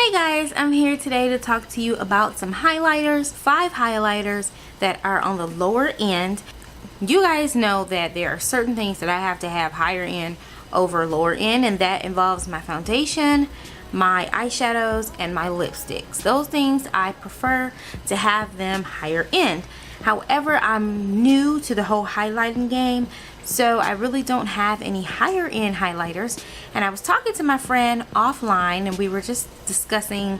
Hey guys, I'm here today to talk to you about some highlighters, 5 highlighters that are on the lower end. You guys know that there are certain things that I have to have higher end over lower end, and that involves my foundation, my eyeshadows, and my lipsticks. Those things I prefer to have them higher end. However, I'm new to the whole highlighting game, so I really don't have any higher end highlighters. And I was talking to my friend offline, and we were just discussing,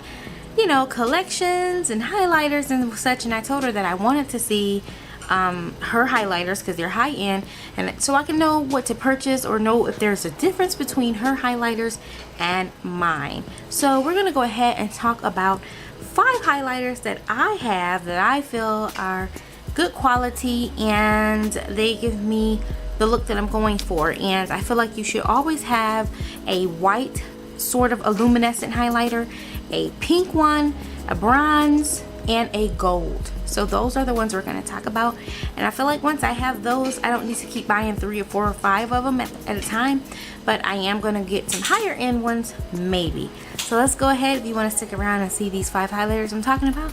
you know, collections and highlighters and such, and I told her that I wanted to see her highlighters because they're high end, and so I can know what to purchase or know if there's a difference between her highlighters and mine. So we're gonna go ahead and talk about 5 highlighters that I have that I feel are good quality and they give me the look that I'm going for. And I feel like you should always have a white sort of luminescent highlighter, a pink one, a bronze, and a gold. So those are the ones we're going to talk about, and I feel like once I have those, I don't need to keep buying 3 or 4 or 5 of them at a time, but I am going to get some higher end ones maybe. So let's go ahead if you want to stick around and see these 5 highlighters I'm talking about.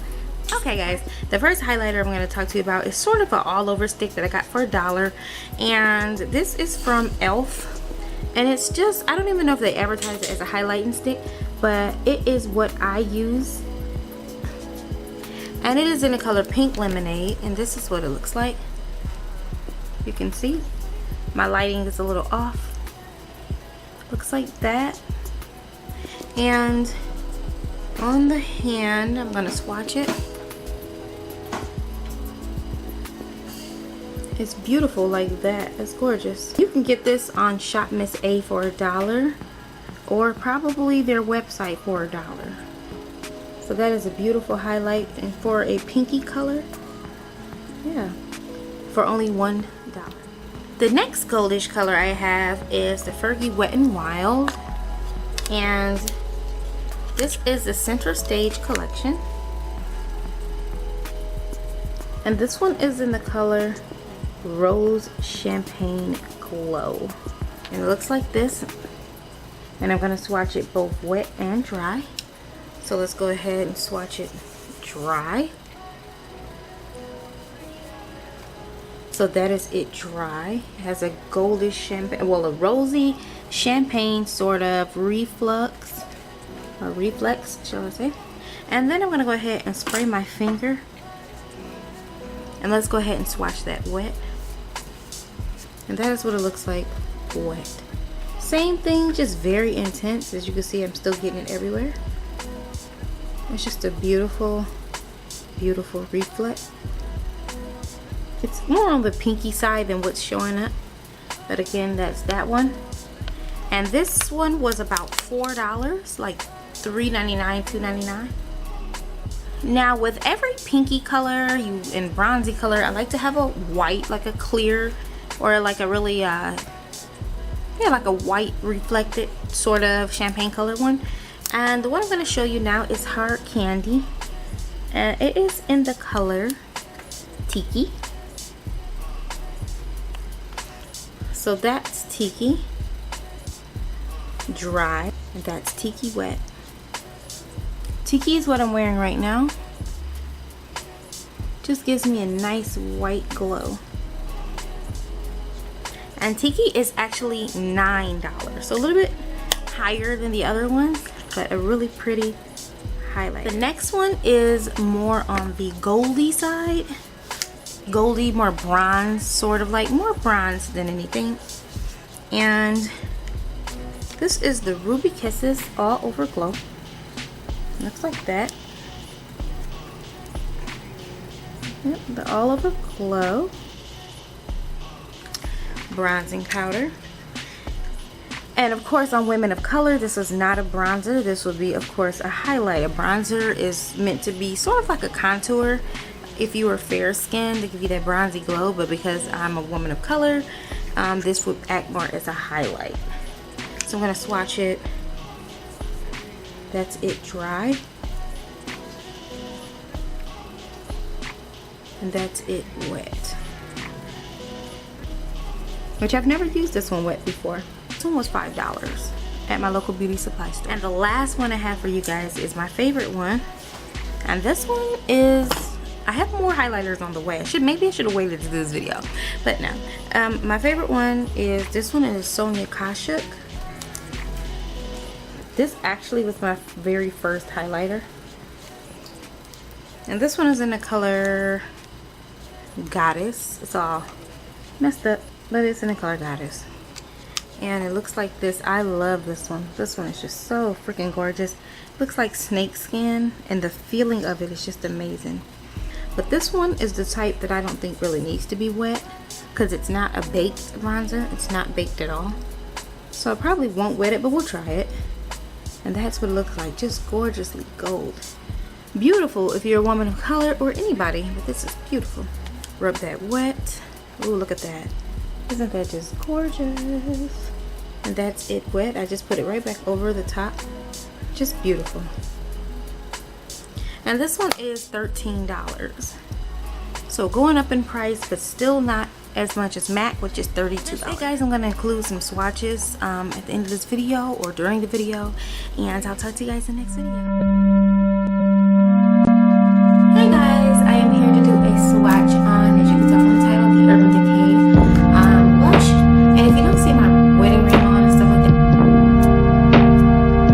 Okay guys, the first highlighter I'm going to talk to you about is sort of an all over stick that I got for $1, and this is from e.l.f. and it's just, I don't even know if they advertise it as a highlighting stick, but it is what I use. And it is in the color Pink Lemonade, and this is what it looks like. You can see my lighting is a little off. Looks like that. And on the hand, I'm gonna swatch it. It's beautiful like that. It's gorgeous. You can get this on Shop Miss A for $1, or probably their website for $1. So that is a beautiful highlight, and for a pinky color, yeah, for only $1. The next goldish color I have is the Fergie Wet n Wild, and this is the Center Stage collection, and this one is in the color Rose Champagne Glow, and it looks like this. And I'm going to swatch it both wet and dry. So let's go ahead and swatch it dry. So that is it dry. It has a goldish champagne, well, a rosy champagne sort of reflex, shall I say. And then I'm going to go ahead and spray my finger. And let's go ahead and swatch that wet. And that is what it looks like wet. Same thing, just very intense. As you can see, I'm still getting it everywhere. It's just a beautiful, beautiful reflex. It's more on the pinky side than what's showing up, but again, that's that one. And this one was about $4, like $3.99, $2.99. Now with every pinky color and bronzy color, I like to have a white, like a clear, or like a really yeah, like a white reflected sort of champagne color one. And the one I'm going to show you now is Hard Candy, and it is in the color Tiki. So that's Tiki dry, and that's Tiki wet. Tiki is what I'm wearing right now. Just gives me a nice white glow. And Tiki is actually $9, so a little bit higher than the other ones, but a really pretty highlight. The next one is more on the goldy side. Goldy, more bronze, sort of like more bronze than anything. And this is the Ruby Kisses All Over Glow. Looks like that. Yep, the All Over Glow. Bronzing powder. And of course, on women of color, this is not a bronzer. This would be, of course, a highlight. A bronzer is meant to be sort of like a contour if you were fair skinned, to give you that bronzy glow. But because I'm a woman of color, this would act more as a highlight. So I'm going to swatch it. That's it dry. And that's it wet. Which I've never used this one wet before. This one was $5. at my local beauty supply store. And the last one I have for you guys is my favorite one. And this one is, I have more highlighters on the way. Maybe I should have waited to do this video, but no. My favorite one is, this one is Sonia Kashuk. This actually was my very first highlighter. And this one is in the color Goddess. It's all messed up, but it's in the color Goddess. And it looks like this. I love this one. This one is just so freaking gorgeous. Looks like snake skin, and the feeling of it is just amazing. But this one is the type that I don't think really needs to be wet, because it's not a baked bronzer. It's not baked at all. So I probably won't wet it, but we'll try it. And that's what it looks like, just gorgeously gold. Beautiful if you're a woman of color or anybody, but this is beautiful. Rub that wet. Ooh, look at that. Isn't that just gorgeous? And that's it wet. I just put it right back over the top. Just beautiful. And this one is $13. So going up in price, but still not as much as MAC, which is $32. Hey guys, I'm going to include some swatches at the end of this video or during the video, and I'll talk to you guys in the next video.